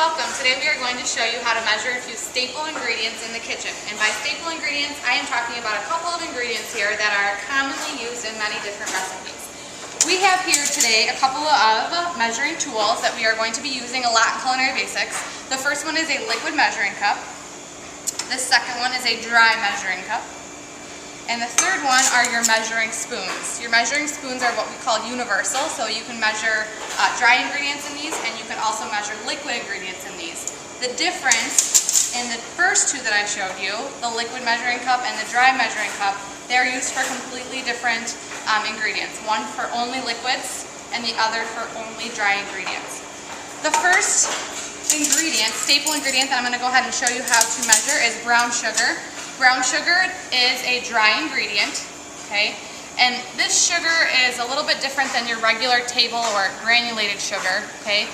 welcome. Today we are going to show you how to measure a few staple ingredients in the kitchen. And by staple ingredients, I am talking about a couple of ingredients here that are commonly used in many different recipes. We have here today a couple of measuring tools that we are going to be using a lot in Culinary Basics. The first one is a liquid measuring cup. The second one is a dry measuring cup. And the third one are your measuring spoons. Your measuring spoons are what we call universal, so you can measure dry ingredients in these, and you can also measure liquid ingredients in these. The difference in the first two that I showed you, the liquid measuring cup and the dry measuring cup, they're used for completely different ingredients. One for only liquids, and the other for only dry ingredients. The first ingredient, staple ingredient that I'm going to go ahead and show you how to measure is brown sugar. Brown sugar is a dry ingredient, okay? And this sugar is a little bit different than your regular table or granulated sugar, okay?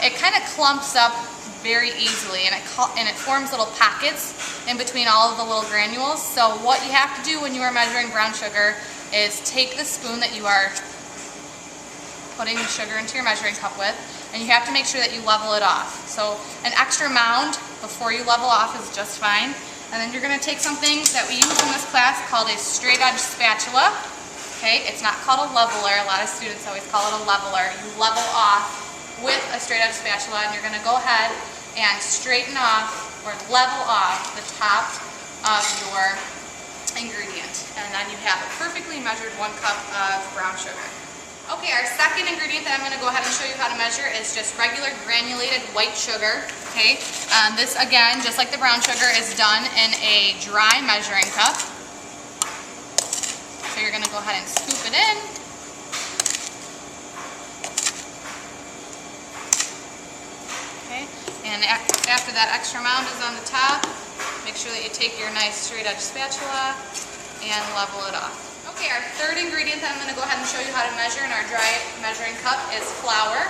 It kind of clumps up very easily, and it forms little pockets in between all of the little granules. So what you have to do when you are measuring brown sugar is take the spoon that you are putting the sugar into your measuring cup with, and you have to make sure that you level it off. So an extra mound before you level off is just fine. And then you're going to take something that we use in this class called a straight edge spatula. Okay, it's not called a leveler. A lot of students always call it a leveler. You level off with a straight edge spatula, and you're going to go ahead and straighten off or level off the top of your ingredient. And then you have a perfectly measured 1 cup of brown sugar. Okay, our second ingredient that I'm going to go ahead and show you how to measure is just regular granulated white sugar. Okay, this again, just like the brown sugar, is done in a dry measuring cup. So you're going to go ahead and scoop it in. Okay, and after that extra mound is on the top, make sure that you take your nice straight edge spatula and level it off. Okay, our third ingredient that I'm going to go ahead and show you how to measure in our dry measuring cup is flour.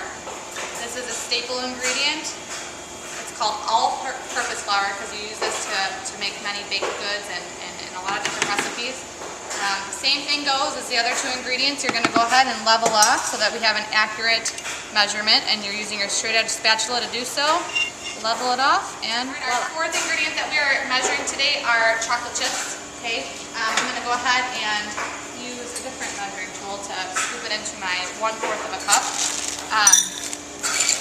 This is a staple ingredient. It's called all-purpose flour because you use this to make many baked goods and a lot of different recipes. Same thing goes as the other two ingredients. You're going to go ahead and level off so that we have an accurate measurement, and you're using your straight edge spatula to do so. Level it off, and our fourth ingredient that we are measuring today are chocolate chips. Okay, I'm going to go ahead and use a different measuring tool to scoop it into my 1/4 of a cup.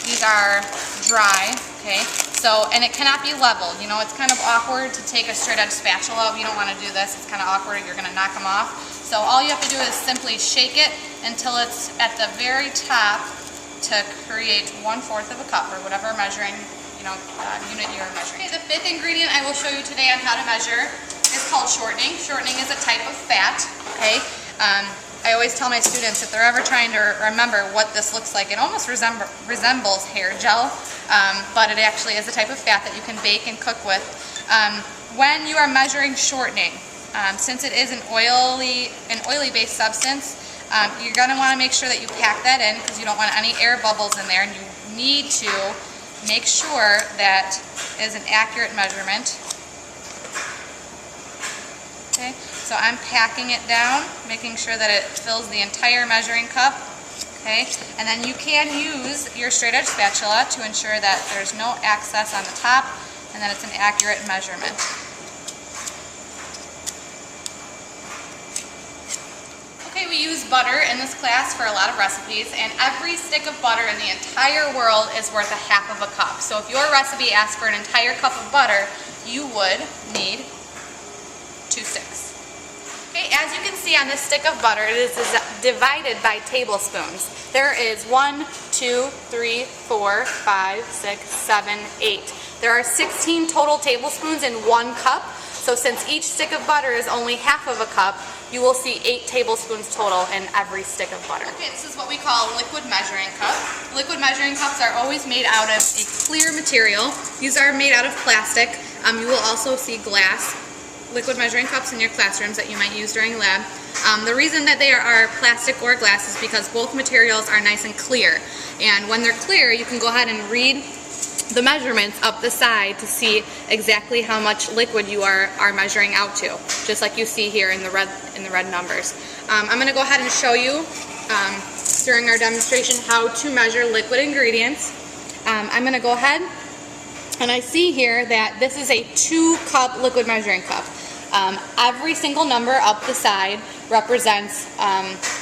These are dry, okay, so, and it cannot be leveled. You know, it's kind of awkward to take a straight edge spatula. You don't want to do this. It's kind of awkward. You're going to knock them off. So all you have to do is simply shake it until it's at the very top to create 1/4 of a cup, or whatever measuring unit you're measuring. Okay, the fifth ingredient I will show you today on how to measure is called shortening. Shortening is a type of fat, okay? I always tell my students, if they're ever trying to remember what this looks like, it almost resembles hair gel, but it actually is a type of fat that you can bake and cook with. When you are measuring shortening, since it is an oily-based substance, you're going to want to make sure that you pack that in because you don't want any air bubbles in there, and you need to make sure that is an accurate measurement. Okay, so I'm packing it down, making sure that it fills the entire measuring cup. Okay, and then you can use your straight edge spatula to ensure that there's no excess on the top and that it's an accurate measurement. Okay, we use butter in this class for a lot of recipes, and every stick of butter in the entire world is worth 1/2 of a cup. So if your recipe asks for an entire cup of butter, you would need 2 sticks. Okay, as you can see on this stick of butter, it is divided by tablespoons. There is 1, 2, 3, 4, 5, 6, 7, 8. There are 16 total tablespoons in 1 cup. So since each stick of butter is only 1/2 of a cup, you will see 8 tablespoons total in every stick of butter. Okay, this is what we call a liquid measuring cup. Liquid measuring cups are always made out of a clear material. These are made out of plastic. You will also see glass liquid measuring cups in your classrooms that you might use during lab. The reason that they are plastic or glass is because both materials are nice and clear. And when they're clear, you can go ahead and read the measurements up the side to see exactly how much liquid you are measuring out to, just like you see here in the red numbers. I'm going to go ahead and show you during our demonstration how to measure liquid ingredients. I'm going to go ahead And I see here that this is a 2-cup liquid measuring cup. Every single number up the side represents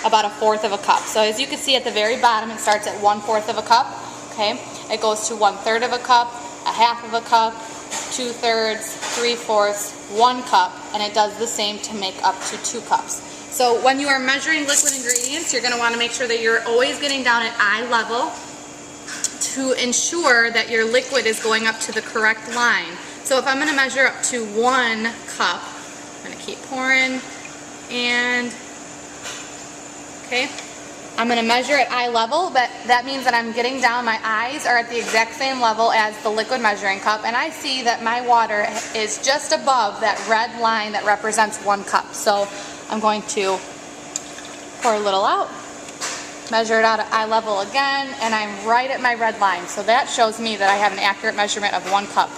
about 1/4 of a cup. So as you can see at the very bottom, it starts at 1/4 of a cup. Okay, it goes to 1/3 of a cup, 1/2 of a cup, 2/3, 3/4, 1 cup, and it does the same to make up to 2 cups. So when you are measuring liquid ingredients, you're going to want to make sure that you're always getting down at eye level to ensure that your liquid is going up to the correct line. So if I'm going to measure up to 1 cup, I'm going to keep pouring, and okay, I'm going to measure at eye level, but that means that I'm getting down, my eyes are at the exact same level as the liquid measuring cup, and I see that my water is just above that red line that represents 1 cup. So I'm going to pour a little out, measure it out at eye level again, and I'm right at my red line. So that shows me that I have an accurate measurement of 1 cup.